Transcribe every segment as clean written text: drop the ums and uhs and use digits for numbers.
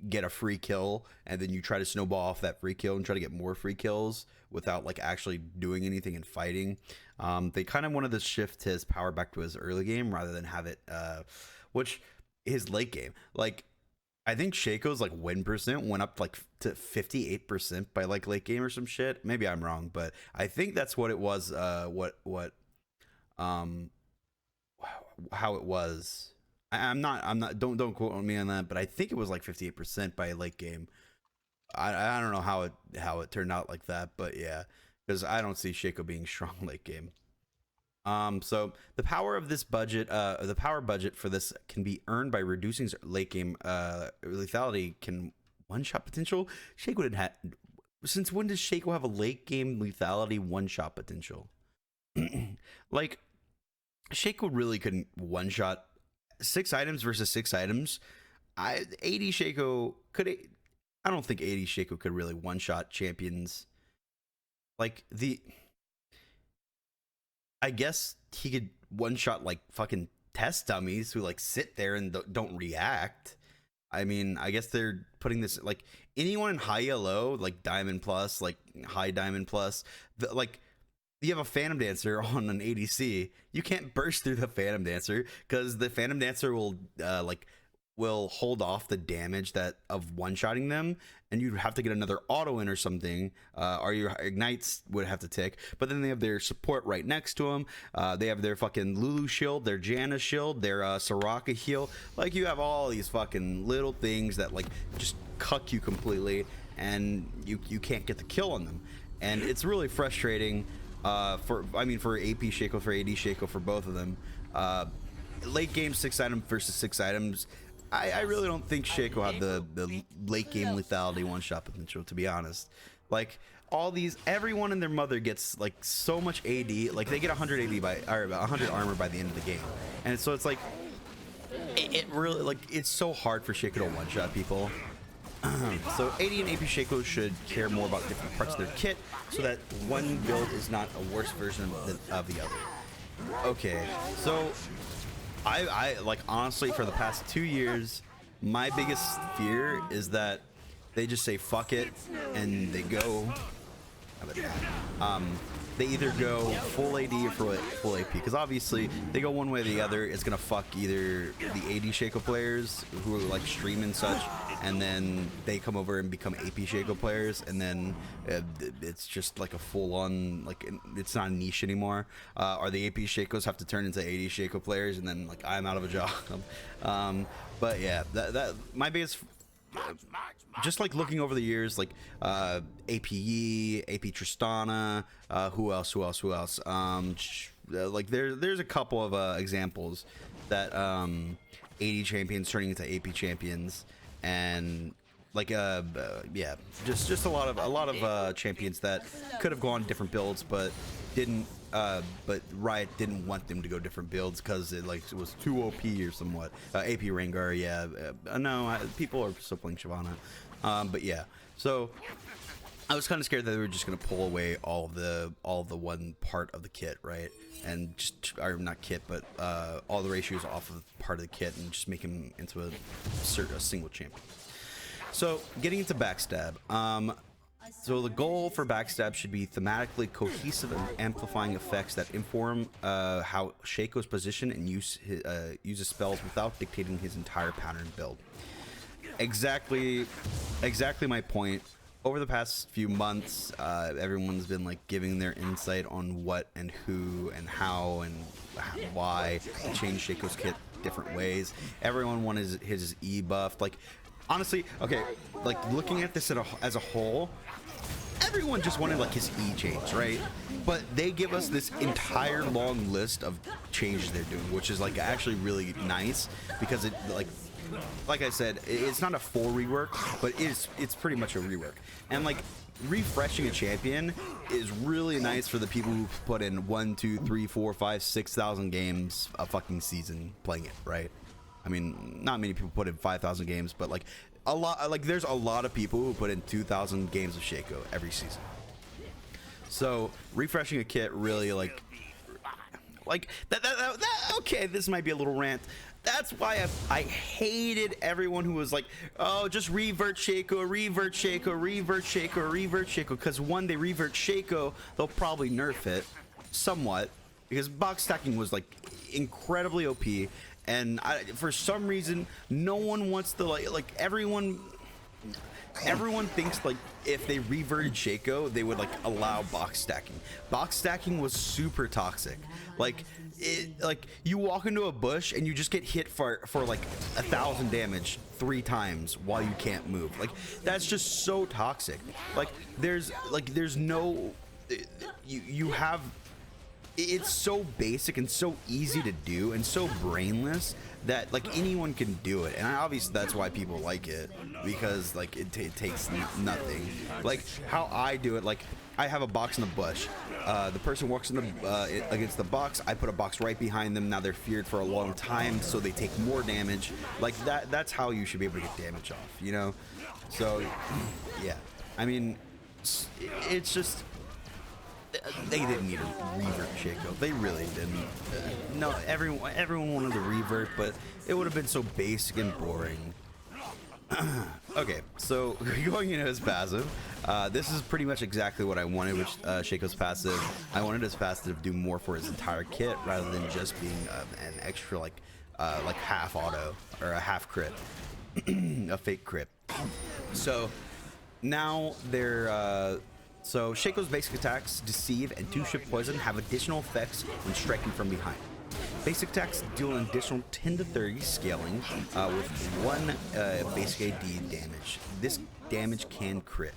get a free kill, and then you try to snowball off that free kill and try to get more free kills without like actually doing anything and fighting. They kind of wanted to shift his power back to his early game rather than have it, which his late game. Like, I think Shaco's like win percent went up like to 58% by like late game or some shit. Maybe I'm wrong, but I think that's what it was. Um, how it was. I'm not. Don't quote me on that, but I think it was like 58% by late game. I don't know how it turned out like that, but yeah, because I don't see Shaco being strong late game. So the power of this budget, the power budget for this can be earned by reducing late game lethality. Can one shot potential. Shaco didn't have. Since when does Shaco have a late game lethality one shot potential? Like, Shaco really couldn't one shot 6 items versus 6 items. 80 Shaco could. I don't think 80 Shaco could really one shot champions. Like I guess he could one shot like fucking test dummies who like sit there and don't react. I mean, I guess they're putting this like anyone in high yellow, like diamond plus, like high diamond plus, like you have a Phantom Dancer on an ADC. You can't burst through the Phantom Dancer because the Phantom Dancer will hold off the damage that of one-shotting them, and you'd have to get another auto in or something, or your ignites would have to tick. But then they have their support right next to them. They have their fucking Lulu shield, their Janna shield, their Soraka heal. Like, you have all these fucking little things that like just cuck you completely, and you can't get the kill on them. And it's really frustrating for AP Shaco, for AD Shaco, for both of them. Late game 6 item versus 6 items. I really don't think Shaco had the late game lethality one shot potential, to be honest. Like, everyone and their mother gets like so much AD, like they get 100 AD or 100 armor by the end of the game, and so it's like it really, like, it's so hard for Shaco to one shot people. So AD and AP Shaco should care more about different parts of their kit, so that one build is not a worse version of the other. Okay, so I like, honestly, for the past 2 years, my biggest fear is that they just say fuck it and they go. They either go full AD or full AP, because obviously they go one way or the other. It's gonna fuck either the AD Shaco players who are like stream and such, and then they come over and become AP Shaco players, and then it's just like a full-on, like, it's not a niche anymore. Or the AP Shacos have to turn into AD Shaco players, and then like I'm out of a job. But yeah, that my biggest. Just like looking over the years, like APE, AP Tristana, who else? Like there's a couple of examples that AD champions turning into AP champions, and like yeah, just a lot of champions that could have gone different builds, but didn't. But Riot didn't want them to go different builds because it was too OP or somewhat. AP Rengar, yeah. No, people are still playing Shyvana. But yeah, so I was kind of scared that they were just gonna pull away all the one part of the kit, right? And just, or not kit, but all the ratios off of part of the kit, and just make him into a single champion. So getting into backstab. So the goal for backstab should be thematically cohesive and amplifying effects that inform how Shaco's position and uses spells without dictating his entire pattern build. Exactly my point. Over the past few months, everyone's been like giving their insight on what and who and how and why change Shaco's kit different ways. Everyone wanted his E buff. Like, honestly, okay, like looking at this as a whole, everyone just wanted like his E change, right? But they give us this entire long list of changes they're doing, which is like actually really nice, because it like I said, it's not a full rework, but it's pretty much a rework. And like refreshing a champion is really nice for the people who put in 1, 2, 3, 4, 5, 6,000 games a fucking season playing it, right? I mean, not many people put in 5,000 games, but like a lot, like there's a lot of people who put in 2,000 games of Shaco every season. So refreshing a kit really like that okay, this might be a little rant. That's why I hated everyone who was like, oh, just revert Shaco, revert Shaco, revert Shaco, revert Shaco. Because one, they revert Shaco, they'll probably nerf it somewhat, because box stacking was like incredibly OP, and for some reason no one wants to like everyone thinks like if they reverted Shaco they would like allow box stacking. Box stacking was super toxic. Like you walk into a bush and you just get hit for like 1,000 damage 3 times while you can't move. Like that's just so toxic. Like there's no you have, it's so basic and so easy to do and so brainless that like anyone can do it, and obviously that's why people like it, because like it takes nothing. Like how I do it, like I have a box in the bush, the person walks in the against the box, I put a box right behind them, now they're feared for a long time so they take more damage. Like that's how you should be able to get damage off, you know? So yeah, I mean it's just, they didn't need a revert Shaco. They really didn't. No, everyone wanted the revert, but it would have been so basic and boring. Okay, so going into his passive, this is pretty much exactly what I wanted with Shaco's passive. I wanted his passive to do more for his entire kit rather than just being an extra like half auto or a half crit, a fake crit. So now they're. So Shaco's basic attacks, Deceive and 2-Shift Poison, have additional effects when striking from behind. Basic attacks deal an additional 10 to 30 scaling with 1 basic AD damage. This damage can crit.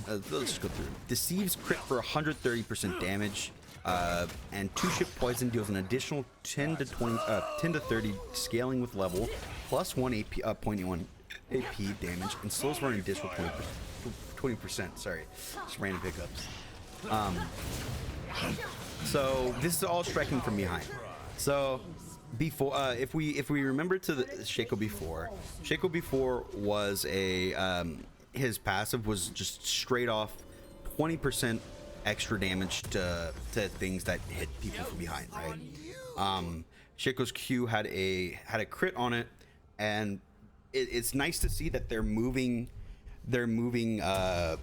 Let's just go through. Deceives crit for 130% damage, and 2-Shift Poison deals an additional 10 to 30 scaling with level, plus 1 AP, 0.1 AP damage, and slows for an additional 20%. Sorry, just random pickups. So this is all striking from behind. So before, if we remember to the Shaco before was a his passive was just straight off 20% extra damage to things that hit people from behind, right? Shaco's Q had a crit on it, and it's nice to see that they're moving a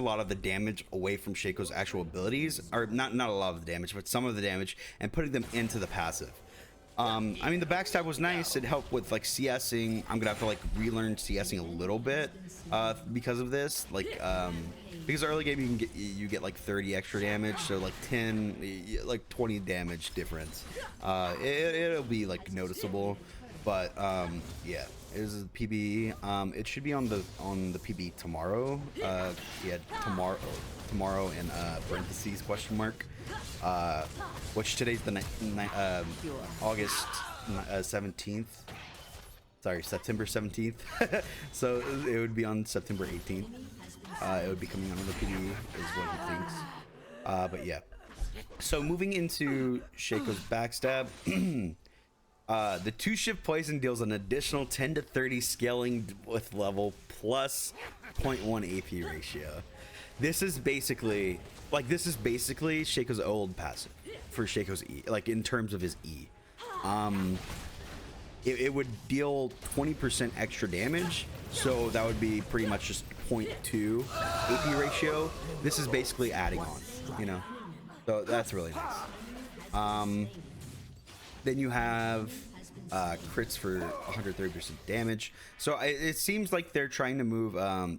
lot of the damage away from Shaco's actual abilities, or not a lot of the damage, but some of the damage, and putting them into the passive. I mean, the backstab was nice. It helped with like CSing. I'm gonna have to like relearn CSing a little bit because of this. Like because early game you get like 30 extra damage, so like 20 damage difference. It'll be like noticeable, but yeah. It is a PB. It should be on the PB tomorrow. Yeah, tomorrow in parentheses question mark. Which today's the August 17th. Sorry, September 17th. So it would be on September 18th. It would be coming on the PB is what he thinks. But yeah. So moving into Shaco's backstab. The 2-Shift Poison deals an additional 10 to 30 scaling with level plus 0.1 AP ratio. This is basically Shaco's old passive for Shaco's E, like in terms of his E. It would deal 20% extra damage, so that would be pretty much just 0.2 AP ratio. This is basically adding on, you know, so that's really nice. Then you have crits for 130% damage. So it seems like they're trying to move,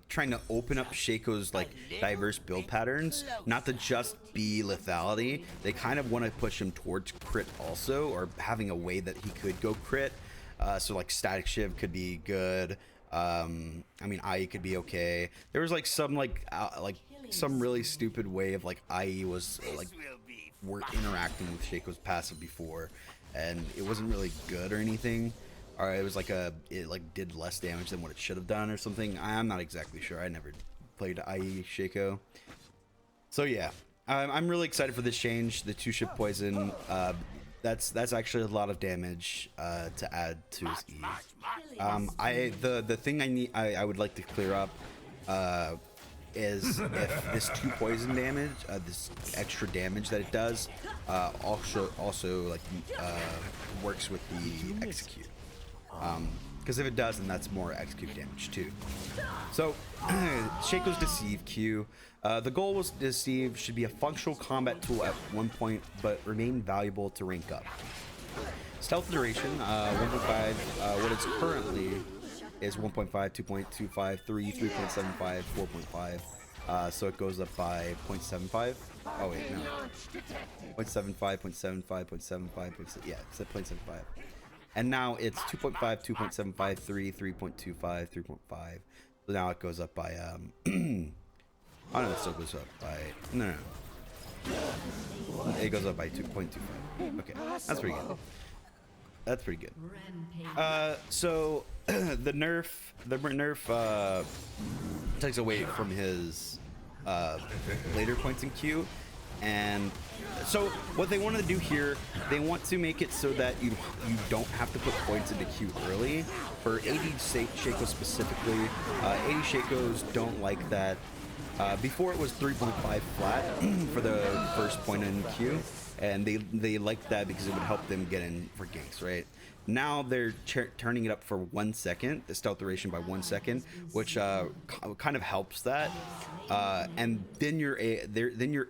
trying to open up Shaco's like diverse build patterns, not to just be lethality. They kind of want to push him towards crit also, or having a way that he could go crit. So like Static Shiv could be good. I mean, IE could be okay. There was like some some really stupid way of like IE was like we're interacting with Shaco's passive before, and it wasn't really good or anything, or it was like it like did less damage than what it should have done or something. I'm not exactly sure. I never played IE Shaco. So yeah, I'm really excited for this change. The 2-Shift Poison, that's actually a lot of damage to add to his E. The thing I would like to clear up is if this 2 poison damage, this extra damage that it does, also like works with the execute. Because if it does, then that's more execute damage too. So Shaco's Deceive Q. The goal was Deceive should be a functional combat tool at one point, but remain valuable to rank up. Stealth duration 1.5. What it's currently is 1.5, 2.25, 3, 3.75, 4.5. So it goes up by 0.75. Oh wait, no. 0.75, 0.75, 0.75, yeah, it's at 0.75. And now it's 2.5, 2.75, 3, 3.25, 3.5. So now it goes up by oh no, it still goes up by no. It goes up by 2.25. Okay, that's pretty good. That's pretty good. So the nerf takes away from his later points in Q, and so what they wanted to do here, they want to make it so that you don't have to put points into Q early. For 80 Shaco specifically, 80 Shacos don't like that. Before it was 3.5 flat for the first point in Q, and they liked that because it would help them get in for ganks, right? Now they're turning it up for 1 second, the stealth duration by 1 second, which kind of helps that. And then you're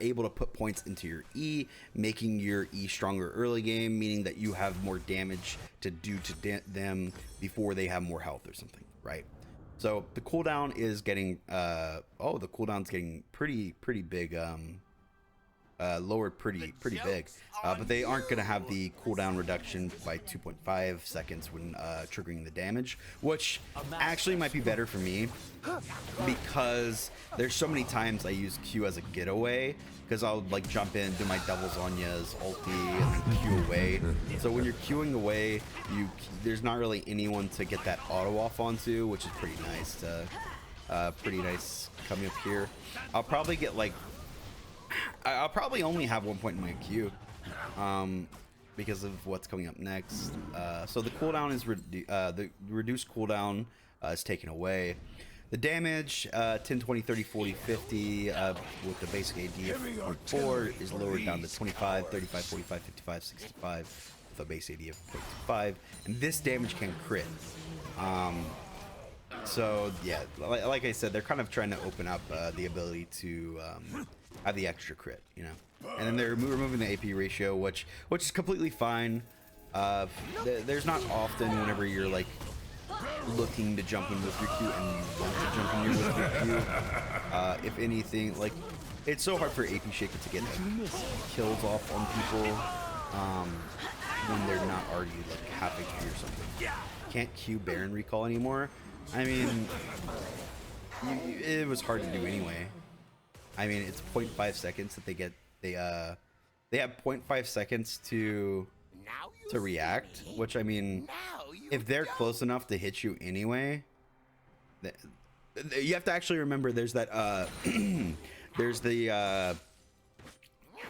able to put points into your E, making your E stronger early game, meaning that you have more damage to do to them before they have more health or something, right? So the cooldown is getting the cooldown's getting pretty big, lowered pretty big, but they aren't gonna have the cooldown reduction by 2.5 seconds when triggering the damage, which actually might be better for me because there's so many times I use Q as a getaway, because I'll like jump in, do my double Zonya's ulti, and then Q away. So when you're queuing away, there's not really anyone to get that auto off onto, which is pretty nice. Coming up here, I'll probably get like, I'll probably only have 1 point in my Q, because of what's coming up next. So the cooldown is the reduced cooldown is taken away. The damage 10, 20, 30, 40, 50 with the basic AD of 4 is lowered down to 25, 35, 45, 55, 65 with a base AD of 0.25, and this damage can crit. So yeah, like I said, they're kind of trying to open up the ability to have the extra crit, you know. And then they're removing the AP ratio, which is completely fine. There's not often whenever you're like looking to jump in with your Q and you want to jump in with your Q. If anything, like, it's so hard for AP Shaco to get like, kills off on people when they're not already like halfway through or something. Can't Q Baron recall anymore. I mean, it was hard to do anyway. I mean, it's 0.5 seconds that they get. They have 0.5 seconds to react, which, I mean, if they're close enough to hit you anyway, you have to actually remember there's that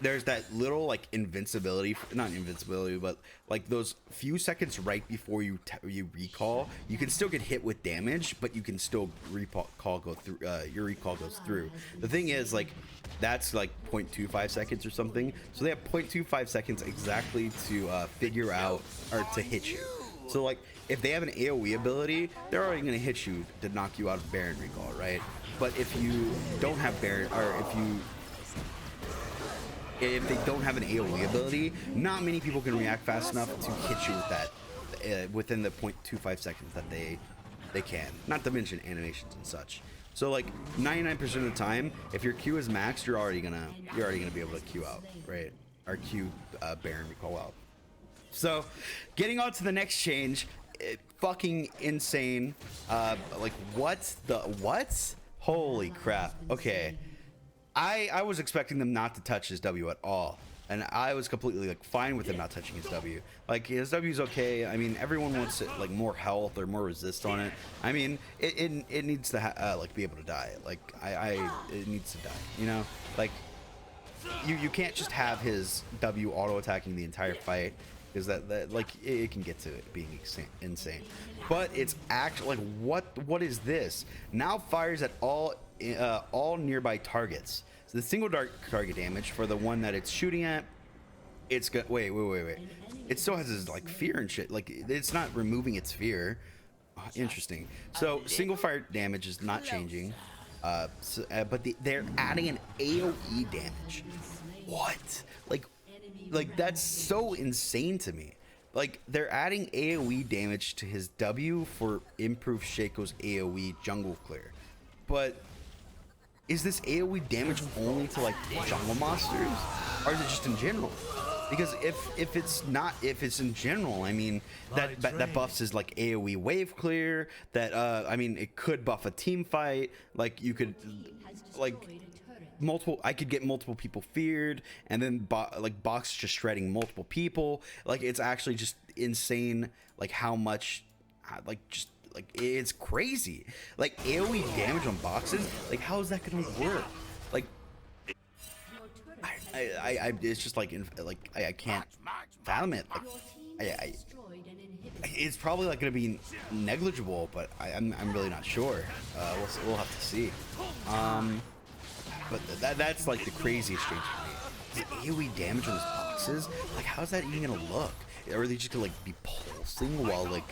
there's that little like invincibility, not invincibility, but like those few seconds right before you recall, you can still get hit with damage, but you can still recall go through. Your recall goes through. The thing is, like, that's like 0.25 seconds or something. So they have 0.25 seconds exactly to figure out or to hit you. So like if they have an AoE ability, they're already gonna hit you to knock you out of Baron recall, right? But if you don't have Baron, or if they don't have an AoE ability, not many people can react fast enough to hit you with that within the 0.25 seconds that they can. Not to mention animations and such. So like 99% of the time, if your Q is maxed, you're already gonna be able to Q out, right? Or Q Baron recall out. So getting on to the next change, fucking insane. Like what? Holy crap. Okay. I was expecting them not to touch his W at all, and I was completely like fine with him not touching his W. Like his W's okay. I mean, everyone wants like more health or more resist on it. I mean, it needs to like be able to die. Like it needs to die. You know, like you can't just have his W auto attacking the entire fight because that like it can get to it being insane. But it's actually like what is this? Now fires at all nearby targets. So the single target damage for the one that it's shooting at, it's got wait. It still has this like fear and shit. Like it's not removing its fear. Interesting. So single fire damage is not changing, but they're adding an AOE damage. What? Like that's so insane to me. Like they're adding AOE damage to his W for improved Shaco's AOE jungle clear, but is this AOE damage only to like jungle monsters, or is it just in general? Because if it's in general, I mean that buffs his like AOE wave clear. That I mean it could buff a team fight. Like you could like I could get multiple people feared, and then box just shredding multiple people. Like it's actually just insane. Like how much, like it's crazy. Like AOE damage on boxes. Like how is that gonna work? Like I it's just like I can't fathom it. Like, it's probably like gonna be negligible, but I'm really not sure. We'll have to see. But that's like the craziest change for me. The AOE damage on these boxes, like how's that even gonna look? Are they just gonna like be pulsing while like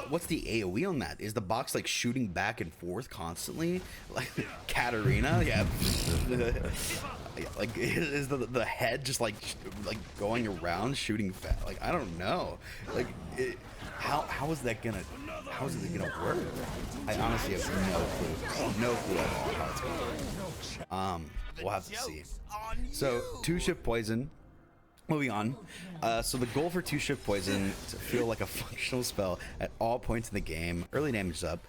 what's the AOE on that? Is the box like shooting back and forth constantly, like Katarina? Yeah. Like is the head just like going around shooting fat? Like I don't know. Like how is it gonna work? I honestly have no clue at all how it's gonna work. We'll have to see. So 2-shift poison. Moving on. So the goal for 2-shift poison to feel like a functional spell at all points in the game, early damage up,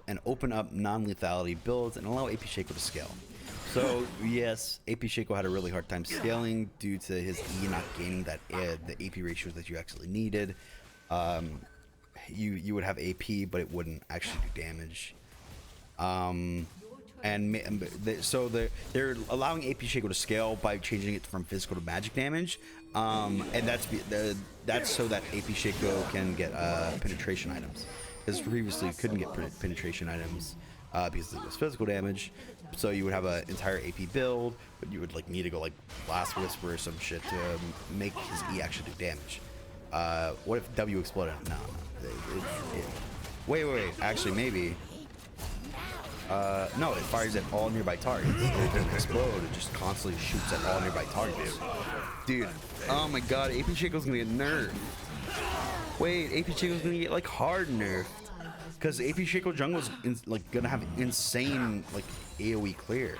and open up non-lethality builds and allow AP Shaco to scale. So yes, AP Shaco had a really hard time scaling due to his E not gaining that the AP ratios that you actually needed. You would have AP, but it wouldn't actually do damage. So they're allowing AP Shaco to scale by changing it from physical to magic damage, and that's so that AP Shaco can get penetration items, because previously you couldn't get penetration items because it was physical damage. So you would have an entire AP build, but you would like need to go like Blast Whisper or some shit to make his E actually do damage. What if W exploded? No. Wait. Actually, maybe. No, it fires at all nearby targets. It doesn't explode. It just constantly shoots at all nearby targets. Dude, oh my god, AP Shaco's gonna get nerfed. Wait, AP Shaco's gonna get like hard nerfed, because AP Shaco jungle's like gonna have insane like AOE clear.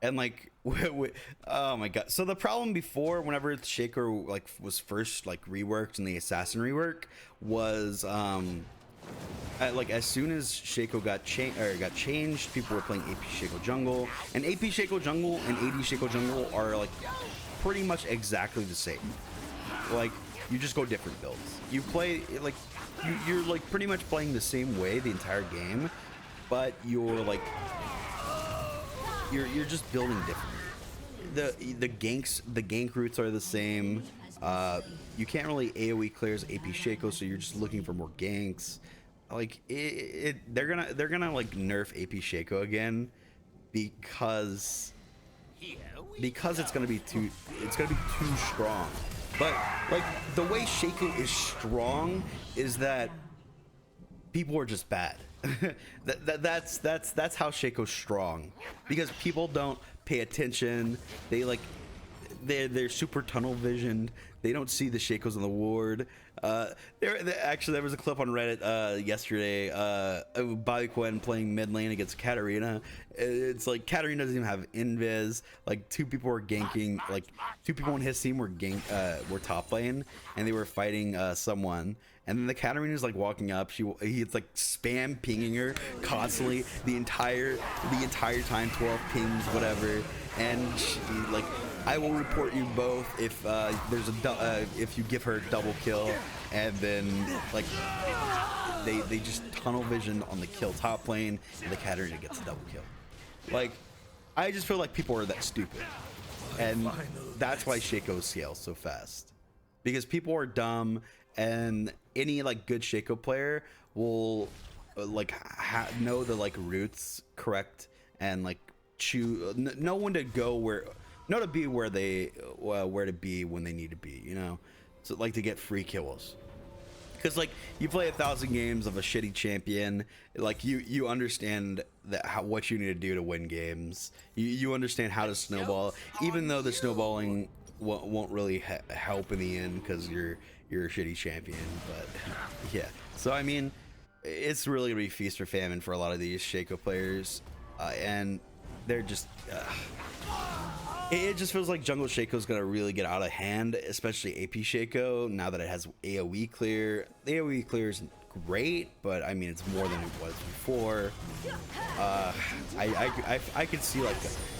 And like, oh my god. So the problem before, whenever Shaco like was first like reworked in the Assassin rework, was like as soon as Shaco got changed, people were playing AP Shaco jungle, and AP Shaco jungle and AD Shaco jungle are like pretty much exactly the same. Like you just go different builds. You play like you're like pretty much playing the same way the entire game, but you're like you're just building differently. The gank routes are the same. You can't really AOE clears AP Shaco, so you're just looking for more ganks. Like they're gonna like nerf AP Shaco again because it's gonna be too strong. But like the way Shaco is strong is that people are just bad. that's how Shaco's strong, because people don't pay attention. They're super tunnel visioned. They don't see the Shacos on the ward. There was a clip on Reddit yesterday. Bobby Quinn playing mid lane against Katarina. It's like Katarina doesn't even have invis. Like two people were ganking. Like two people on his team were top lane, and they were fighting someone. And then the Katarina's like walking up. He's like spam pinging her constantly the entire time, 12 pings, whatever. And she, like, I will report you both if if you give her a double kill. And then like they just tunnel vision on the kill top lane, and the Katarina gets a double kill. Like, I just feel like people are that stupid, and that's why Shaco scales so fast, because people are dumb, and any like good Shaco player will like know the like routes correct, and like know when to go know to be where to be when they need to be, you know, so like to get free kills. Because like you play 1,000 games of a shitty champion, like you understand that what you need to do to win games. You understand how to snowball, even though the snowballing won't really help in the end because you're a shitty champion. But yeah, so I mean, it's really gonna be feast or famine for a lot of these Shaco players, and they're just. It just feels like Jungle Shaco is gonna really get out of hand, especially AP Shaco, now that it has AoE clear. The AoE clear isn't great, but I mean it's more than it was before. I could see like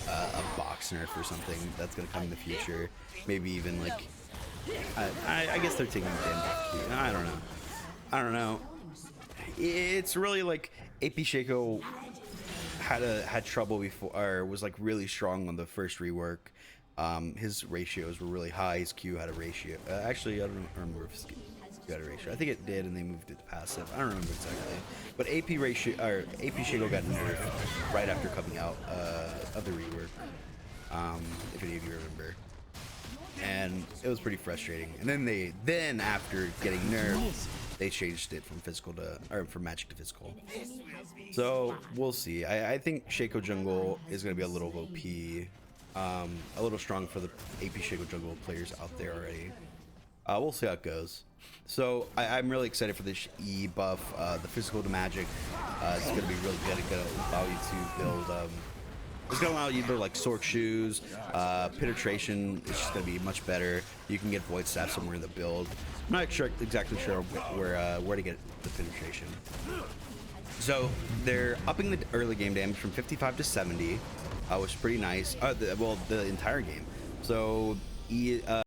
a box nerf or something that's gonna come in the future. Maybe even like I guess they're taking the damn. I don't know. It's really like AP Shaco had trouble before, or was like really strong on the first rework. His ratios were really high. His Q had a ratio. Actually, I don't remember if his Q had a ratio. I think it did, and they moved it to passive. I don't remember exactly. But AP ratio, or AP Shaco got nerfed right after coming out of the rework. If any of you remember. And it was pretty frustrating. And then after getting nerfed, they changed it from physical to, or from magic to physical. So we'll see. I think Shaco Jungle is going to be a little OP, a little strong for the AP Shaco Jungle players out there already. We'll see how it goes. So I'm really excited for this E buff, the physical to magic. It's going to be really good. It's going to allow you to build. It's going to allow you to build like Sork Shoes. Penetration is just going to be much better. You can get Void Staff somewhere in the build. I'm not exactly sure where to get the penetration. So they're upping the early game damage from 55 to 70, which is pretty nice. Well, the entire game. So